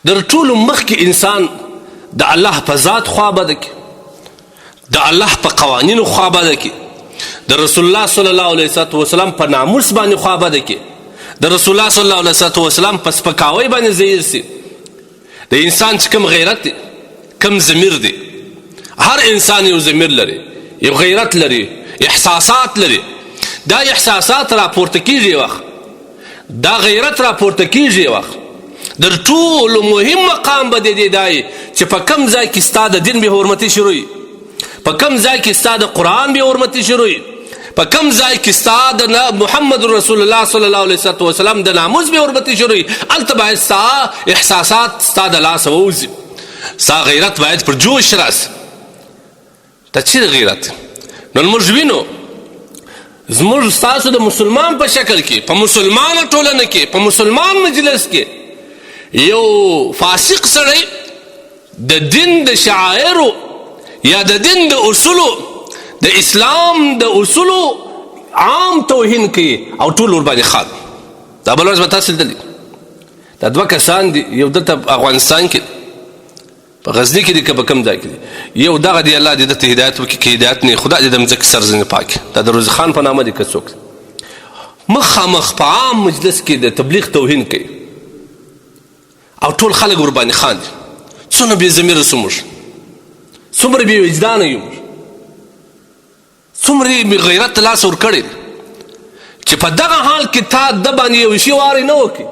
در ټولو مخکې انسان د الله په ذات خوابده کې، د الله په قوانینو خوابده کې، د رسول الله صلی الله علیه وسلم په ناموس باندې خوابده کې، د رسول الله صلی الله علیه وسلم په سپکاوي باندې زیر سي. د انسان چې کوم غیرت دی، کوم ضمیر دی، هر انسان یو ضمیر لري، یو غیرت لري، احساسات لري. دا احساسات راپورته کیږي وخت، دا غیرت راپورته کیږي وخت. در ټولو مهم مقام به د دې دی چې په کوم ځای کې ستا د دین بې حرمتي شروع وي، په کوم ځای کې ستا د قرآن بې حرمتي شروع وي، په کوم ځای کې ستا د محمد رسول الله صلی الله علیه وسلم د ناموس بې حرمتي شروع وي. هلته باید ستا احساسات ستا د لاسه ووځي، ستا غیرت باید پر جوش راسي. دا چیرې غیرت؟ نو موږ وینو زموږ ستاسو د مسلمان په شکل کې، په مسلمانه ټولنه کې، په مسلمان مجلس کې یو فاسق سړی د دین د شعائرو یا د دین د اصولو، د اسلام د اصولو عام توهین کوي او ټول ورباندې خاط. دا بل ورځ به تاسو لیدلي، دا دوه کسان دي، یو دلته افغانستان کې په غزني کې دي که په کوم ځای کې دي، یو دغه دی الله دې دته هدایت وکړي، که هدایت نه خدای دې د مځکې سرزمینې پاکي. دا د روزي خان په نامه دي که څوک مخامخ په عام مجلس کې د تبلیغ توهین کوي او ټول خلک ورباندې خاندي. څومره بې ضمیره سو موږ، څومره بې وجدانه یو موږ، څومره یې غیرت ته لاس ورکړی چې په دغه حال کې تا د باندې یو شي وارې نه وکړي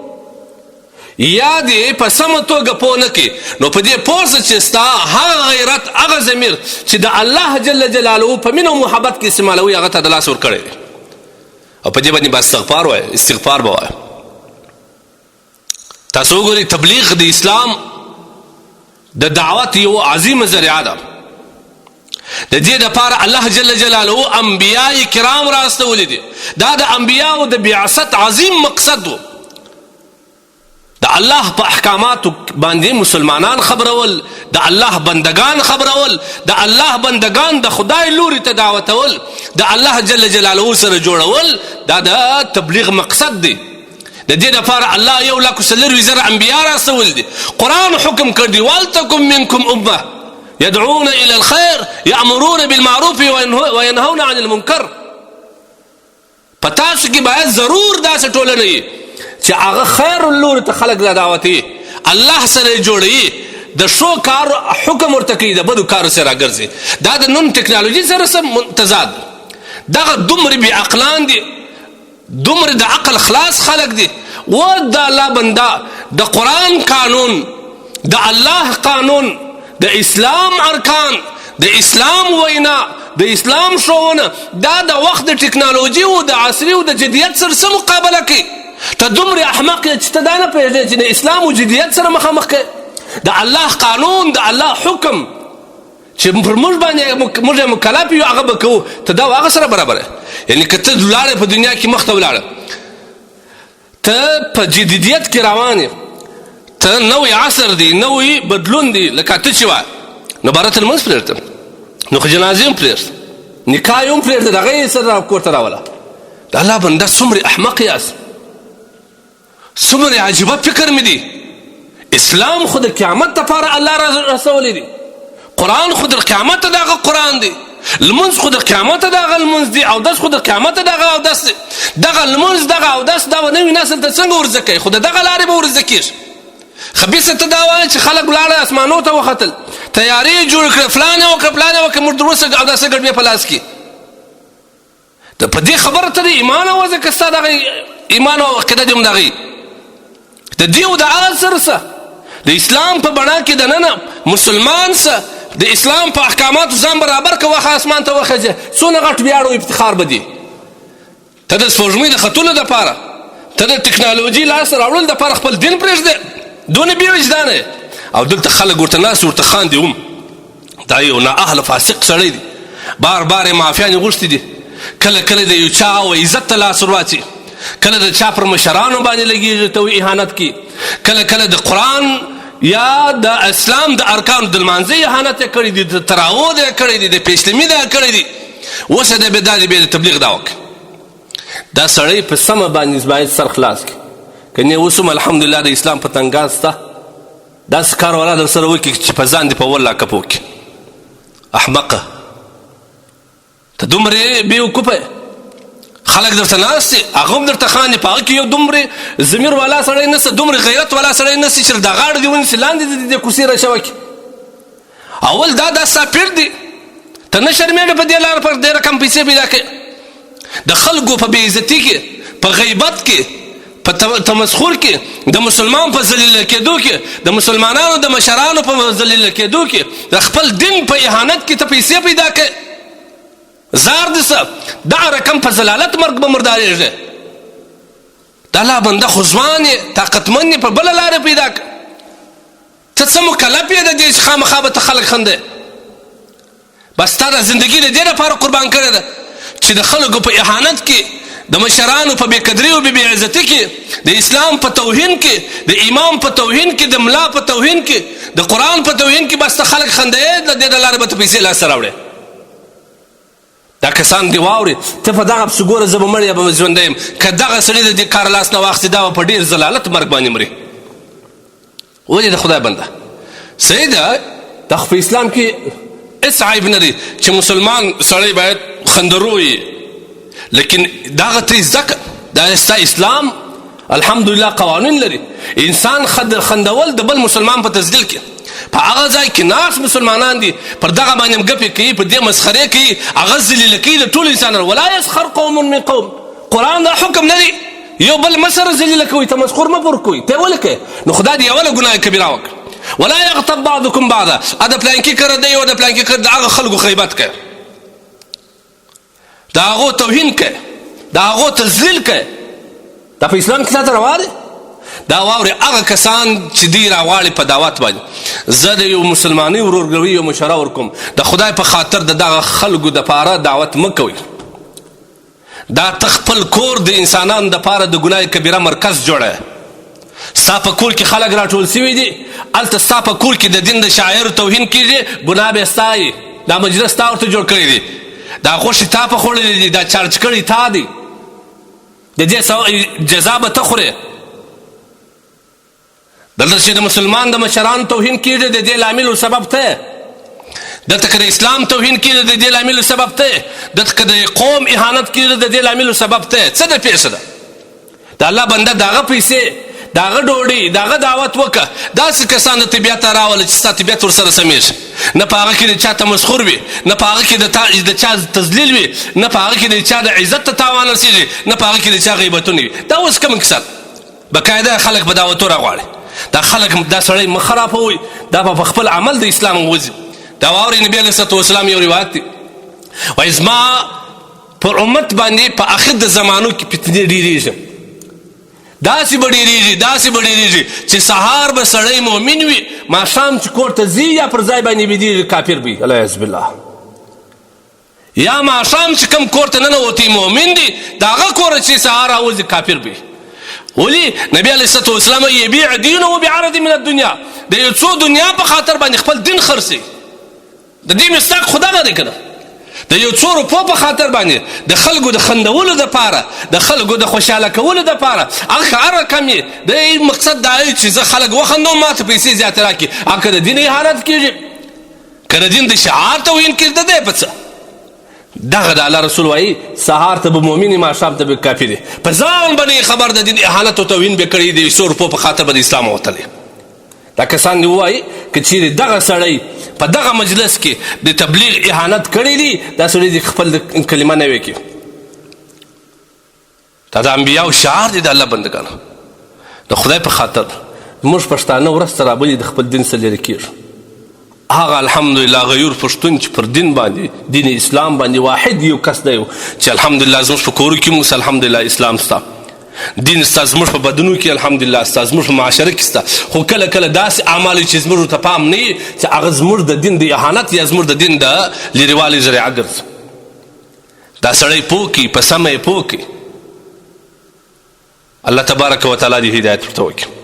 یا دې په سمه توګه پوه نه کړي. نو په دې پوه شه چې ستا هغه غیرت، هغه ضمیر چې د الله جل جلاله په مینه او محبت کې استعمالوي، هغه ته د لاس ورکړی دی. او په دې باندې به استغفار وایه، استغفار به وایه. تاسو وګورئ تبلیغ د اسلام د دعوت یو عظیمه ذریعه ده. د دې دپاره الله جل جلاله انبیاء کرام راستولي دي. دا د انبیاءو د بعثت عظیم مقصد و. د الله په احکاماتو باندې مسلمانان خبرول، د الله بندگان خبرول، د الله بندگان د خدای لوري ته دعوتول، د الله جل جلاله سره جوړول، دا د تبلیغ مقصد دی. د دې دپاره الله 1,40,000 انبیا راستول دي. قرآن حکم کړ دی ولتکن منکم امه یدعون الى الخیر یامرون بالمعروف وینهون عن المنکر. په تاسو کې باید ضرور داسې ټولنه وي چې هغه خیر لوري ته خلک را دعوتوي، الله سره یې جوړوي، د ښو کار حکم ورته کوي، د بدو کارو سره راګرځي. دا د نن ټکنالوژي سره سم تضاد. دغه دومره بې عقلان دي، دومره د عقل خلاص خلک دي. و د الله بنده د قرآن قانون، د الله قانون، د اسلام ارکان، د اسلام وینا، د اسلام ښوونه، دا د وخت د ټکنالوژي او د عصري او د جدیت سره څه مقابله کوي؟ ته دومره احمق یې چې ته دا نه پوهېږې چې د اسلام او جدیت سره مخامخ کوي. د الله قانون، د الله حکم چې پر موږ باندې موږ یې مکلف یو، هغه به کوو. ته دا هغه سره برابر یې. یعنې که ته ولاړې په دنیا کې مخ ته ولاړه، ته په جدیدیت کې روان یې، ته نوی عصر دی، نوی بدلون دی. لکه ته چې وایه نو بارت لمونځ پرېږده، نو خو جنازې هم پرېږده، نکاح یې هم پرېږده، د هغه یې سره کور ته راوله. د الله بنده څومره احمق یاست، څومره عجیبه فکر مې دی. اسلام خو د قیامت دپاره الله را رسولی دی، قرآن خو د قیامت د هغه قرآن دی، لمونځ خو د قیامت د هغه لمونځ دی، اودس خو د قیامت د هغه اودس دی. دغه لمونځ، دغه اودس، دا به نوي نسل ته څنګه ورزده کوي؟ خو د دغه لارې به ورزده کېږي. خبیثه ته دا وایه چې خلک ولاړه اسمانو ته وختل، تیارې یې جوړ کړه، فلان یې وکړه، فلان یې وکړه، موږ دروسه اودسه ګډمې په لاس کې. په دې خبره ته د ایمان اوازه که ستا دغه ایمان او عقیده دې هم دغه د دې او د هغه سره څه د اسلام په بڼه کې دننه مسلمان څه د اسلام په احکاماتو ځان برابر که وخه اسمان ته وخځې، څونه غټ ویاړ او افتخار به دي. ته د سپوږمۍ د ختلو دپاره، ته د ټکنالوژي لاسته راوړلو دپاره خپل دین پرېږدې، دونه بې وجدانه یې. او دلته خلک ورته ناست ورته خاندي هم. دا یو نااهله فاسق سړی دی، بار بار یې معافیانې غوښتي دي، کله کله د یو چا او عزت ته لاس ورواچي، کله د چا پر مشرانو باندې لګېږي ته اهانت کوي، کله کله د قرآن یا د اسلام د ارکانو د لمانځه اهانت یې کړی دی، د تراود یې کړی دی، د پیشلمي دا یې کړی دی. اوس یې دا بیا د تبلیغ دا وکړي. دا سړی په سمه باندې باید سر خلاص کړي، که نه اوس هم الحمدلله د اسلام په تنګاز شته، داسې کار والا در سره وکړي چې په ځان دې په ول لاکپ وکړي. احمقه ته دومرې بېوقوفه خلک درته ناست دي هغه هم درته خاندي په هغه کې یو دومرې ضمیر والا سړی نسته دومرې غیرت والا سړی نسته چې دا غاړه دې ونیسي لاندې دې د کوسې راشوه کړي. اول دا ستا پیر دی ته نه شرمېږه په دې لاره پر دې رقم پیسې پیدا کوې د خلکو په بېعزتي کې په غیبت کې په تمسخر کې د مسلمان په ذلیله کېدو کې د مسلمانانو د مشرانو په ذلیله کېدو کې د خپل دین په اهانت کې ته پیسې پیدا کوې. زار دې څه دغه رقم په ضلالت مرګ به مردارېږي. د الله بنده خو ځوان یې طاقتمن یې په بله لاره پیدا کړه. ته څه مکلف یې د دې چې خامخا به ته خلک خندې. بس تا دا زندګي د دې لپاره قربان کړې ده چې د خلکو په اهانت کې د مشرانو په بېقدري او بېعزتي کې د اسلام په توهین کې د امام په توهین کې د ملا په توهین کې د قرآن په توهین کې بس ته خلک خندې د دې د لارې به ته پیسې لاسته راوړې. دا کسان دې واوري ته په دغه پسې ګوره زه به مړ یا به ژوندی یم که دغه سړي د دې کار لاس نه واخلي دا به په ډېر ضلالت مرګ باندې مري. ولې د خدای بنده صحیح ده دا خو په اسلام کې هېڅ عیب نه دی چې مسلمان سړی باید خندرو وي لیکن دغه ترې زده کړه دا ستا اسلام الحمدلله قوانین لري. انسان خندول د بل مسلمان په تسجیل کې په هغه ځای کې ناست مسلمانان دي پر دغه باندې هم ګپې کوي په دې مسخرې کوي هغه ذلیله کوي د ټولو انسانانو. ولا یسخر قوم من قوم قرآن دا حکم نه دی یو بل مه سره ذلیله کوئ تمسخر مه پر کوئ ته یې ولې کوې نو خو دا د یوله ګناه کبیره وکړه. ولا یغتب بعضکم بعضا د پلانکي کره دی او د پلانکي کره د هغه خلکو غیبت کوي د هغو توهین کوي د هغو تذلیل کوي. دا په اسلام کې تاته روا دی؟ دا واورې هغه کسان چې دوی راغواړي په دعوت باندې زه د یو مسلمانۍ ورورګلوي یو مشوره ورکوم د خدای په خاطر د دغه خلکو دپاره دعوت مه کوئ. دا ته خپل کور د انسانانو دپاره د ګناه کبیره مرکز جوړه. ستا په کور کې خلک راټول سوي دي هلته ستا په کور کې د دین د شاعرو توهین کېږي ګناه به ستا یي. دا مجلس تا ورته جوړ کړی دی دا غوښې تا په خوړلې دي دا چارج کړي تا دی د دې جزا به ته خورې. دلته چې د مسلمان د مشرانو توهین کېږي د دې لاملو سبب ته دلته که د اسلام توهین کېږي د دې لاملو سبب ته دلته که د قوم اهانت کېږي د دې لاملو سبب ته څه د پیښه ده. د الله بنده د هغه پیسې د هغه ډوډۍ د هغه دعوت وکړه داسې کسان د طبیعت ته راوله چې ستا طبیعت ورسره سمیږي نه په هغه کې د چا تمسخر وي نه په هغه کې د چا تذلیل وي نه په هغه کې د چا د عزت ته تاوان رسېږي نه په هغه کې د چا غیبتونه وي. دا اوس کوم کسان بقاعده خلک په دعوتو راغواړي دا خلک دا سړی مه خرابوئ دا په خپل عمل د اسلام وځي. دا واورئ نبي علیه الصلات وسلام یو روایت دی وایي زما پر امت باندې په آخر د زمانو کې فتنې ډېرېږي داسې به ډېرېږي چې سهار به سړی مؤمن وي ماښام چې کور ته ځي یا پر ځای باندې بېدېږي کافر وي الیاذ بالله یا ماښام چې کوم کور ته ننوتی مؤمن دی د هغه کوره چې سهار راوځي کافر وي. ولې نبي علیه الصلات وسلام یبیع دینه بعرض من الدنیا د یو څو دنیا په خاطر باندې خپل دین خرڅوي. د دې مصداق خو دغه دی که نه د یو څو روپو په خاطر باندې د خلکو د خندولو دپاره د خلکو د خوشحاله کولو دپاره هر رقم یې د مقصد دا دی چې زه خلک وخندوم ما ته پیسې زیاتې راکړي. که د دین اهانت کېږي که د دین د شعار توهین کېږي د دی په څه دغه د الله رسول وایي سهار ته به مؤمن ماښام ته به کافر دی. په ځان باندې خبر د دین اهانت او توهین به کړی د 100 روپو په خاطر به د اسلام وتلی. دا کسان دې ووایي که چیرې دغه سړی په دغه مجلس کې د تبلیغ اهانت کړی دی دا سړی دې خپل کلمه نه وکړي. دا د انبیاو شعار دی د الله بندګانو د خدای په خاطر موږ پښتانه ورځ ته رابلي د خپل دین څخه لرې کېږو. هغه الحمدلله غیور پښتون چې پر دین باندې دین اسلام باندې واحد یو کس دی چې الحمدلله زموږ په کورو کې موږ الحمدلله اسلام ستا دین ستا زموږ په بدنو کې الحمدلله ستا زموږ په معاشره کې ستا خو کله کله داسې اعمال چې زموږ ته پام نه وي چې هغه زموږ د دین د اهانت یا زموږ د دین د لرېوالي ذریعه ګرځي. دا سړی پوه کړي په سمه یې پوه کړي الله تبارک وتعالی دې هدایت ورته وکړي.